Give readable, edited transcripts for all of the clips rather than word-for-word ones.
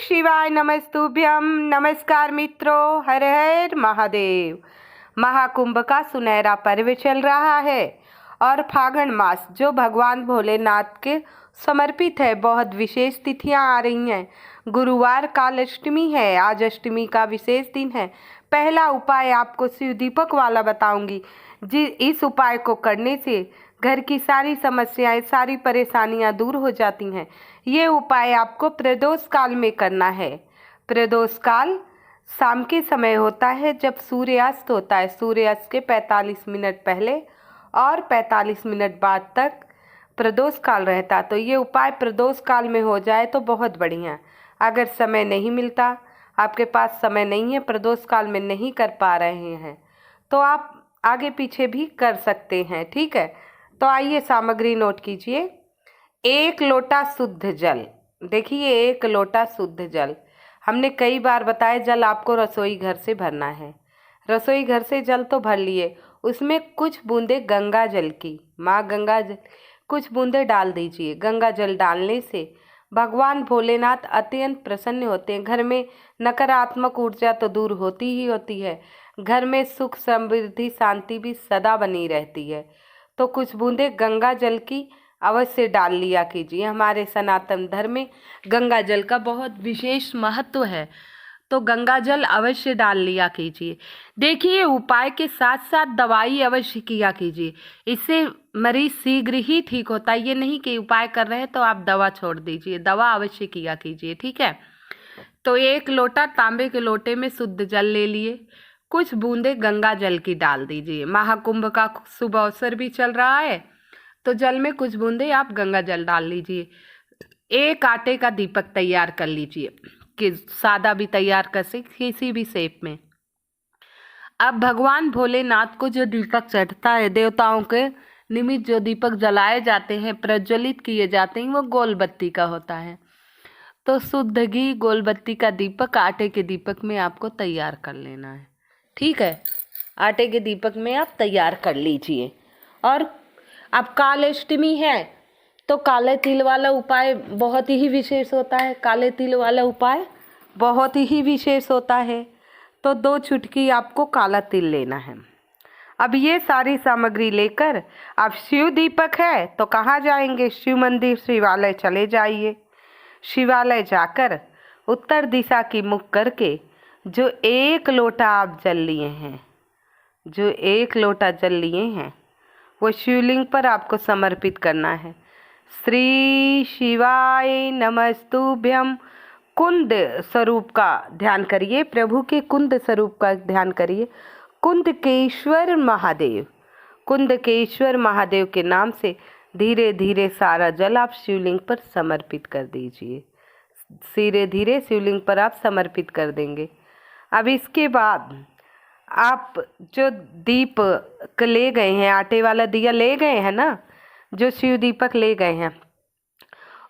शिवाय नमस्तुभ्यम। नमस्कार मित्रों, हर हर महादेव। महाकुंभ का सुनहरा पर्व चल रहा है और फागुन मास जो भगवान भोलेनाथ के समर्पित है, बहुत विशेष तिथियां आ रही हैं। गुरुवार काल अष्टमी है, आज अष्टमी का विशेष दिन है। पहला उपाय आपको शिव दीपक वाला बताऊंगी। इस उपाय को करने से घर की सारी समस्याएं, सारी परेशानियां दूर हो जाती हैं। ये उपाय आपको प्रदोष काल में करना है। प्रदोष काल शाम के समय होता है, जब सूर्यास्त होता है। सूर्यास्त के 45 मिनट पहले और 45 मिनट बाद तक प्रदोष काल रहता। तो ये उपाय प्रदोष काल में हो जाए तो बहुत बढ़िया। अगर समय नहीं मिलता, आपके पास समय नहीं है, प्रदोष काल में नहीं कर पा रहे हैं, तो आप आगे पीछे भी कर सकते हैं। ठीक है, तो आइए सामग्री नोट कीजिए। 1 लोटा शुद्ध जल। देखिए, 1 लोटा शुद्ध जल। हमने कई बार बताया, जल आपको रसोई घर से भरना है। रसोई घर से जल तो भर लिए, उसमें कुछ बूंदे गंगा जल की, माँ गंगा जल, कुछ बूंदे डाल दीजिए। गंगा जल डालने से भगवान भोलेनाथ अत्यंत प्रसन्न होते हैं। घर में नकारात्मक ऊर्जा तो दूर होती ही होती है, घर में सुख समृद्धि शांति भी सदा बनी रहती है। तो कुछ बूंदे गंगा जल की अवश्य डाल लिया कीजिए। हमारे सनातन धर्म में गंगा जल का बहुत विशेष महत्व है, तो गंगा जल अवश्य डाल लिया कीजिए। देखिए, उपाय के साथ साथ दवाई अवश्य किया कीजिए, इससे मरीज शीघ्र ही ठीक होता है। ये नहीं कि उपाय कर रहे हैं तो आप दवा छोड़ दीजिए, दवा अवश्य किया कीजिए। ठीक है, तो 1 लोटा तांबे के लोटे में शुद्ध जल ले लिए, कुछ बूंदे गंगा जल की डाल दीजिए। महाकुंभ का शुभ अवसर भी चल रहा है, तो जल में कुछ बूंदे आप गंगा जल डाल लीजिए। 1 आटे का दीपक तैयार कर लीजिए, कि सादा भी तैयार कर सकते, किसी भी शेप में। अब भगवान भोलेनाथ को जो दीपक चढ़ता है, देवताओं के निमित्त जो दीपक जलाए जाते हैं, प्रज्वलित किए जाते हैं, वो गोल बत्ती का होता है। तो शुद्ध घी गोल बत्ती का दीपक आटे के दीपक में आपको तैयार कर लेना है। ठीक है, आटे के दीपक में आप तैयार कर लीजिए। और अब काल अष्टमी है, तो काले तिल वाला उपाय बहुत ही विशेष होता है। काले तिल वाला उपाय बहुत ही विशेष होता है। तो 2 चुटकी आपको काला तिल लेना है। अब ये सारी सामग्री लेकर आप शिव दीपक है तो कहाँ जाएंगे? शिव मंदिर, शिवालय चले जाइए। शिवालय जाकर उत्तर दिशा की मुख करके जो 1 लोटा आप जल लिए हैं, जो 1 लोटा जल लिए हैं, वो शिवलिंग पर आपको समर्पित करना है। श्री शिवाय नमस्तुभ्यम। कुंद स्वरूप का ध्यान करिए, प्रभु के कुंद स्वरूप का ध्यान करिए। कुंदकेश्वर महादेव, कुंदकेश्वर महादेव के नाम से धीरे धीरे सारा जल आप शिवलिंग पर समर्पित कर दीजिए। धीरे धीरे शिवलिंग पर आप समर्पित कर देंगे। अब इसके बाद आप जो दीप ले गए हैं, आटे वाला दिया ले गए हैं ना, जो शिव दीपक ले गए हैं,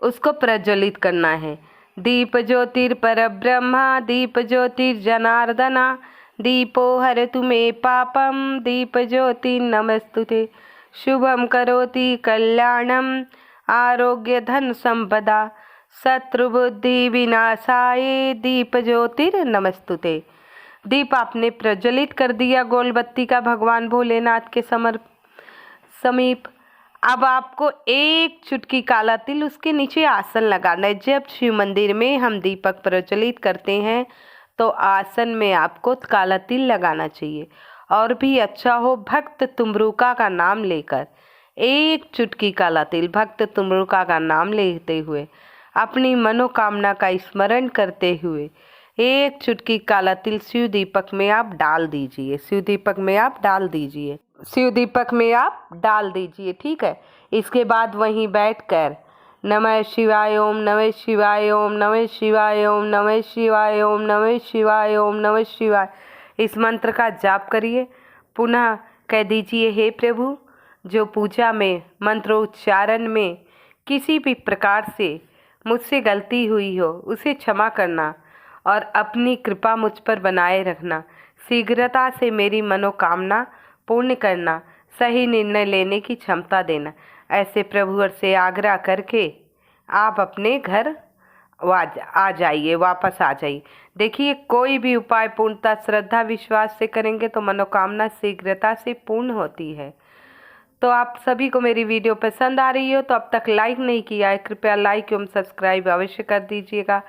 उसको प्रज्वलित करना है। दीप ज्योतिर पर ब्रह्मा, दीप ज्योतिर जनार्दना, दीपो हरतु मे पापम, दीप ज्योति नमस्तुते, शुभम करोति कल्याणम, आरोग्य धन संपदा, शत्रु बुद्धि विनाशाय, दीप ज्योतिर नमस्तुते। दीप आपने प्रज्वलित कर दिया गोल बत्ती का भगवान भोलेनाथ के समीप। अब आपको 1 चुटकी काला तिल उसके नीचे आसन लगाना है। जब शिव मंदिर में हम दीपक प्रज्वलित करते हैं तो आसन में आपको काला तिल लगाना चाहिए। और भी अच्छा हो, भक्त तुमरुका का नाम लेकर 1 चुटकी काला तिल, भक्त तुमरुका का नाम लेते हुए, अपनी मनोकामना का स्मरण करते हुए 1 चुटकी काला तिल शिव दीपक में आप डाल दीजिए। शिव दीपक में आप डाल दीजिए, शिव दीपक में आप डाल दीजिए। ठीक है, इसके बाद वहीं बैठकर नमः शिवाय ओम, नमः शिवाय ओम, नमः शिवाय ओम, नमः शिवाय ओम, नमः शिवाय ओम, नमः शिवाय, इस मंत्र का जाप करिए। पुनः कह दीजिए, हे प्रभु, जो पूजा में मंत्रोच्चारण में किसी भी प्रकार से मुझसे गलती हुई हो उसे क्षमा करना और अपनी कृपा मुझ पर बनाए रखना। शीघ्रता से मेरी मनोकामना पूर्ण करना, सही निर्णय लेने की क्षमता देना। ऐसे प्रभु से आग्रह करके आप अपने घर आ जाइए, वापस आ जाइए। देखिए, कोई भी उपाय पूर्णतः श्रद्धा विश्वास से करेंगे तो मनोकामना शीघ्रता से पूर्ण होती है। तो आप सभी को मेरी वीडियो पसंद आ रही हो तो अब तक लाइक नहीं किया है, कृपया लाइक एवं सब्सक्राइब अवश्य कर दीजिएगा।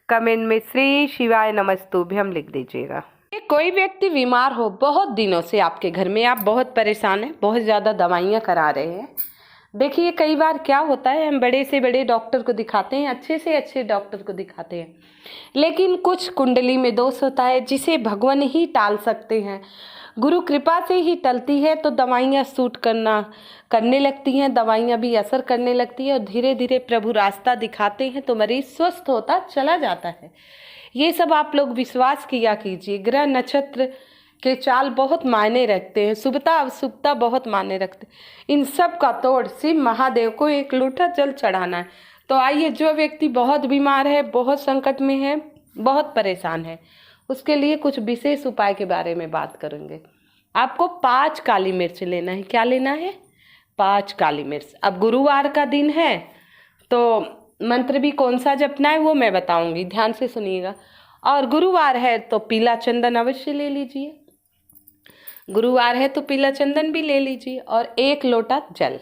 कमेंट में श्री शिवाय नमस्तुभ्यम लिख दीजिएगा। कोई व्यक्ति बीमार हो, बहुत दिनों से आपके घर में, आप बहुत परेशान हैं, बहुत ज़्यादा दवाइयाँ करा रहे हैं। देखिए, कई बार क्या होता है, हम बड़े से बड़े डॉक्टर को दिखाते हैं, अच्छे से अच्छे डॉक्टर को दिखाते हैं, लेकिन कुछ कुंडली में दोष होता है जिसे भगवान ही टाल सकते हैं। गुरु कृपा से ही टलती है तो दवाइयाँ सूट करने लगती हैं, दवाइयाँ भी असर करने लगती है और धीरे धीरे प्रभु रास्ता दिखाते हैं तो मरीज स्वस्थ होता चला जाता है। ये सब आप लोग विश्वास किया कीजिए। ग्रह नक्षत्र के चाल बहुत मायने रखते हैं, शुभता अशुभता बहुत मायने रखते हैं। इन सब का तोड़ शिव महादेव को एक लोटा जल चढ़ाना है। तो आइए, जो व्यक्ति बहुत बीमार है, बहुत संकट में है, बहुत परेशान है, उसके लिए कुछ विशेष उपाय के बारे में बात करेंगे। आपको 5 काली मिर्च लेना है। क्या लेना है? 5 काली मिर्च। अब गुरुवार का दिन है तो मंत्र भी कौन सा जपना है वो मैं बताऊंगी, ध्यान से सुनिएगा। और गुरुवार है तो पीला चंदन अवश्य ले लीजिए, गुरुवार है तो पीला चंदन भी ले लीजिए। और 1 लोटा जल,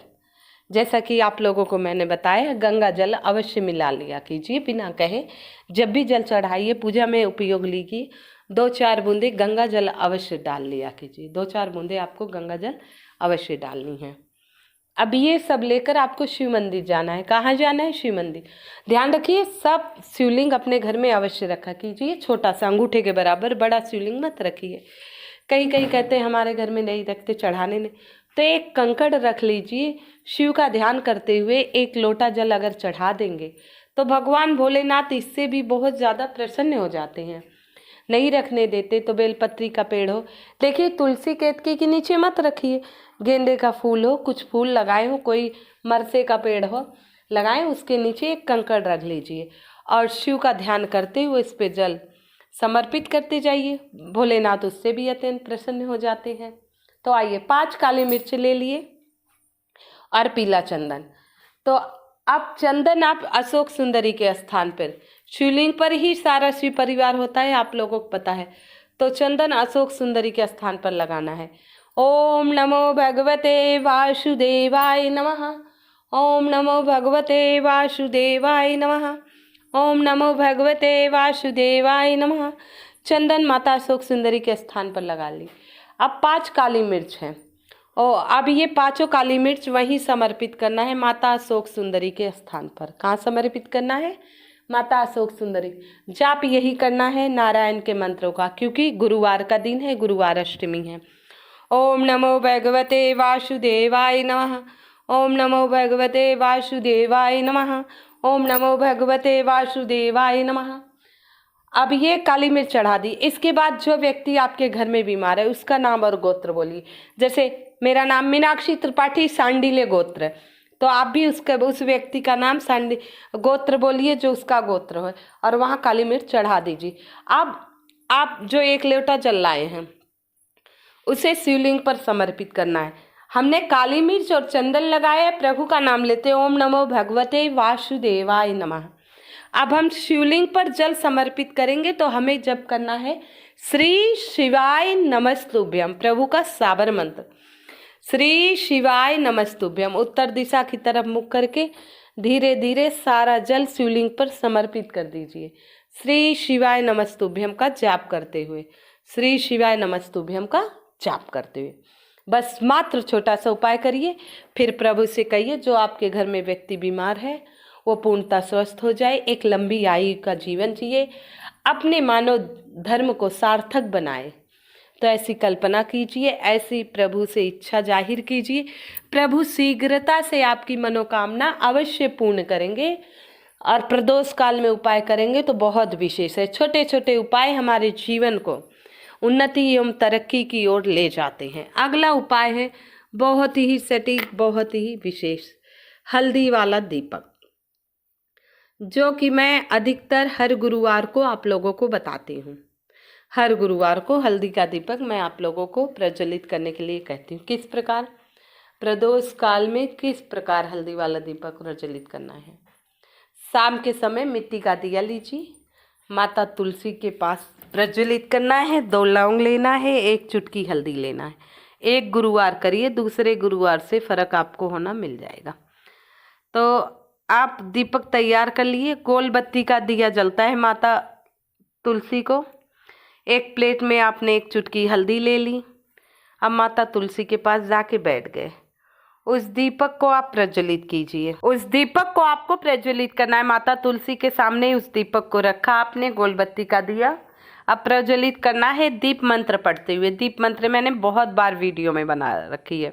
जैसा कि आप लोगों को मैंने बताया, गंगा जल अवश्य मिला लिया कीजिए बिना कहे। जब भी जल चढ़ाइए, पूजा में उपयोग लीजिए, 2-4 बूंदे गंगा जल अवश्य डाल लिया कीजिए। 2-4 बूंदे आपको गंगा जल अवश्य डालनी है। अब ये सब लेकर आपको शिव मंदिर जाना है। कहाँ जाना है? शिव मंदिर। ध्यान रखिए, सब शिवलिंग अपने घर में अवश्य रखा कीजिए, छोटा सा अंगूठे के बराबर, बड़ा शिवलिंग मत रखिए। कहीं कहीं कहते हैं हमारे घर में नहीं रखते, चढ़ाने नहीं, तो एक कंकड़ रख लीजिए। शिव का ध्यान करते हुए 1 लोटा जल अगर चढ़ा देंगे तो भगवान भोलेनाथ इससे भी बहुत ज़्यादा प्रसन्न हो जाते हैं। नहीं रखने देते तो बेलपत्री का पेड़ हो, देखिए तुलसी केतकी के नीचे मत रखिए, गेंदे का फूल हो, कुछ फूल लगाए हो, कोई मरसे का पेड़ हो लगाए, उसके नीचे एक कंकड़ रख लीजिए और शिव का ध्यान करते हुए इस पे जल समर्पित करते जाइए। भोलेनाथ उससे भी अत्यंत प्रसन्न हो जाते हैं। तो आइए, 5 काली मिर्च ले लिए और पीला चंदन। तो अब चंदन आप अशोक सुंदरी के स्थान पर, शिवलिंग पर ही सारा शिव परिवार होता है, आप लोगों को पता है, तो चंदन अशोक सुंदरी के स्थान पर लगाना है। ओम नमो भगवते वासुदेवाय नमः। ओम नमो भगवते वासुदेवाय नमः। ओम नमो भगवते वासुदेवाय नमः। चंदन माता अशोक सुंदरी के स्थान पर लगा ली। अब 5 काली मिर्च हैं और अब ये 5 काली मिर्च वहीं समर्पित करना है माता अशोक सुंदरी के स्थान पर। कहाँ समर्पित करना है? माता अशोक सुंदरी। जाप यही करना है नारायण के मंत्रों का, क्योंकि गुरुवार का दिन है, गुरुवार अष्टमी है। ओम नमो भगवते वासुदेवाय नमः। ओम नमो भगवते वासुदेवाय नमः। ओम नमो भगवते वासुदेवाय नमः। अब ये काली मिर्च चढ़ा दी। इसके बाद जो व्यक्ति आपके घर में बीमार है उसका नाम और गोत्र बोलिए। जैसे मेरा नाम मीनाक्षी त्रिपाठी, सांडिल्य गोत्र, तो आप भी उस व्यक्ति का नाम सांडी गोत्र बोलिए जो उसका गोत्र हो, और वहाँ काली मिर्च चढ़ा दीजिए। अब आप जो 1 लोटा जल लाए हैं उसे शिवलिंग पर समर्पित करना है। हमने काली मिर्च और चंदन लगाया, प्रभु का नाम लेते, ओम नमो भगवते वासुदेवाय नमः। अब हम शिवलिंग पर जल समर्पित करेंगे तो हमें जप करना है श्री शिवाय नमस्तुभ्यम, प्रभु का साबर मंत्र, श्री शिवाय नमस्तुभ्यम। उत्तर दिशा की तरफ मुख करके धीरे धीरे सारा जल शिवलिंग पर समर्पित कर दीजिए। श्री शिवाय नमस्तुभ्यम का जाप करते हुए, श्री शिवाय नमस्तुभ्यम का जाप करते हुए, बस मात्र छोटा सा उपाय करिए। फिर प्रभु से कहिए जो आपके घर में व्यक्ति बीमार है वो पूर्णतः स्वस्थ हो जाए, एक लंबी आयु का जीवन जिए, अपने मानव धर्म को सार्थक बनाए। तो ऐसी कल्पना कीजिए, ऐसी प्रभु से इच्छा जाहिर कीजिए। प्रभु शीघ्रता से आपकी मनोकामना अवश्य पूर्ण करेंगे। और प्रदोष काल में उपाय करेंगे तो बहुत विशेष है। छोटे छोटे उपाय हमारे जीवन को उन्नति एवं तरक्की की ओर ले जाते हैं। अगला उपाय है बहुत ही सटीक, बहुत ही विशेष, हल्दी वाला दीपक, जो कि मैं अधिकतर हर गुरुवार को आप लोगों को बताती हूँ। हर गुरुवार को हल्दी का दीपक मैं आप लोगों को प्रज्वलित करने के लिए कहती हूँ। किस प्रकार प्रदोष काल में किस प्रकार हल्दी वाला दीपक प्रज्वलित करना है। शाम के समय मिट्टी का दिया लीजिए, माता तुलसी के पास प्रज्वलित करना है। 2 लौंग लेना है, 1 चुटकी हल्दी लेना है। 1 गुरुवार करिए, दूसरे गुरुवार से फर्क आपको होना मिल जाएगा। तो आप दीपक तैयार कर लिए। गोल बत्ती का दिया जलता है माता तुलसी को। एक प्लेट में आपने 1 चुटकी हल्दी ले ली। अब माता तुलसी के पास जाके बैठ गए। उस दीपक को आप प्रज्वलित कीजिए। उस दीपक को आपको प्रज्वलित करना है। माता तुलसी के सामने उस दीपक को रखा आपने, गोल बत्ती का दिया। अब प्रज्वलित करना है दीप मंत्र पढ़ते हुए। दीप मंत्र मैंने बहुत बार वीडियो में बना रखी है।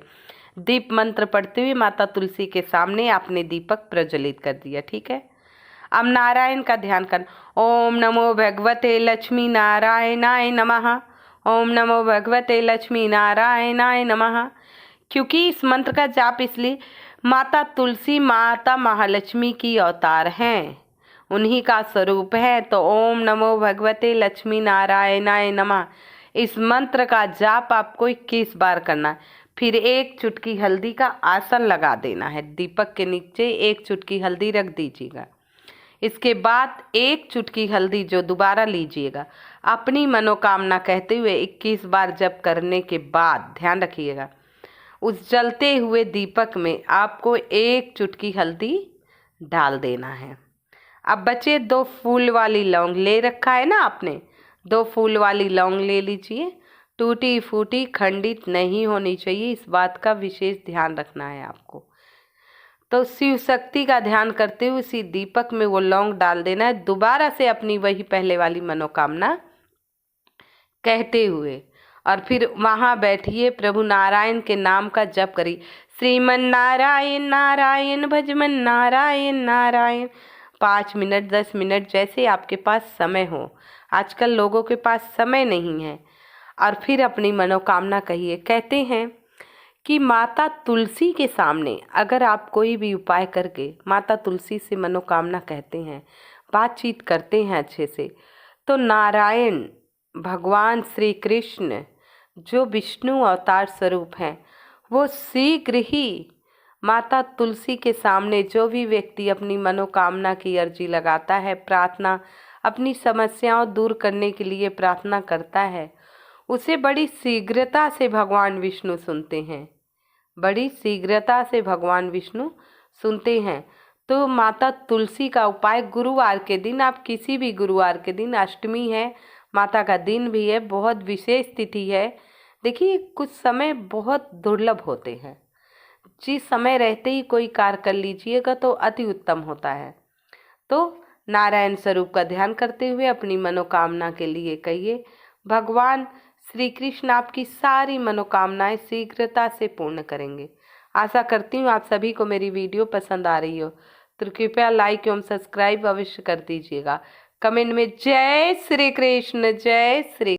दीप मंत्र पढ़ते हुए माता तुलसी के सामने आपने दीपक प्रज्वलित कर दिया, ठीक है। अब नारायण का ध्यान करना। ओम नमो भगवते लक्ष्मी नारायणाय नमः। ओम नमो भगवते लक्ष्मी नारायणाय नमः। क्योंकि इस मंत्र का जाप इसलिए, माता तुलसी माता महालक्ष्मी की अवतार हैं, उन्हीं का स्वरूप है। तो ओम नमो भगवते लक्ष्मी नारायणाय नमः इस मंत्र का जाप आपको 21 बार करना है। फिर 1 चुटकी हल्दी का आसन लगा देना है। दीपक के नीचे 1 चुटकी हल्दी रख दीजिएगा। इसके बाद 1 चुटकी हल्दी जो दोबारा लीजिएगा, अपनी मनोकामना कहते हुए 21 बार जप करने के बाद ध्यान रखिएगा, उस जलते हुए दीपक में आपको 1 चुटकी हल्दी डाल देना है। अब बचे 2 फूल वाली लौंग ले रखा है ना आपने, 2 फूल वाली लौंग ले लीजिए। टूटी फूटी खंडित नहीं होनी चाहिए, इस बात का विशेष ध्यान रखना है आपको। तो शिव शक्ति का ध्यान करते हुए उसी दीपक में वो लौंग डाल देना है। दोबारा से अपनी वही पहले वाली मनोकामना कहते हुए और फिर वहाँ बैठिए, प्रभु नारायण के नाम का जप करिए। श्रीमन नारायण नारायण भजमन नारायण नारायण। 5 मिनट 10 मिनट जैसे आपके पास समय हो। आजकल लोगों के पास समय नहीं है। और फिर अपनी मनोकामना कहिए। कहते हैं कि माता तुलसी के सामने अगर आप कोई भी उपाय करके माता तुलसी से मनोकामना कहते हैं, बातचीत करते हैं अच्छे से, तो नारायण भगवान श्री कृष्ण जो विष्णु अवतार स्वरूप हैं, वो शीघ्र ही माता तुलसी के सामने जो भी व्यक्ति अपनी मनोकामना की अर्जी लगाता है, प्रार्थना अपनी समस्याओं दूर करने के लिए प्रार्थना करता है, उसे बड़ी शीघ्रता से भगवान विष्णु सुनते हैं। बड़ी शीघ्रता से भगवान विष्णु सुनते हैं। तो माता तुलसी का उपाय गुरुवार के दिन, आप किसी भी गुरुवार के दिन, अष्टमी है, माता का दिन भी है, बहुत विशेष तिथि है। देखिए कुछ समय बहुत दुर्लभ होते हैं, जिस समय रहते ही कोई कार्य कर लीजिएगा तो अति उत्तम होता है। तो नारायण स्वरूप का ध्यान करते हुए अपनी मनोकामना के लिए कहिए, भगवान श्री कृष्ण आपकी सारी मनोकामनाएं शीघ्रता से पूर्ण करेंगे। आशा करती हूँ आप सभी को मेरी वीडियो पसंद आ रही हो, तो कृपया लाइक एवं सब्सक्राइब अवश्य कर दीजिएगा। कमेंट में जय श्री कृष्ण, जय श्री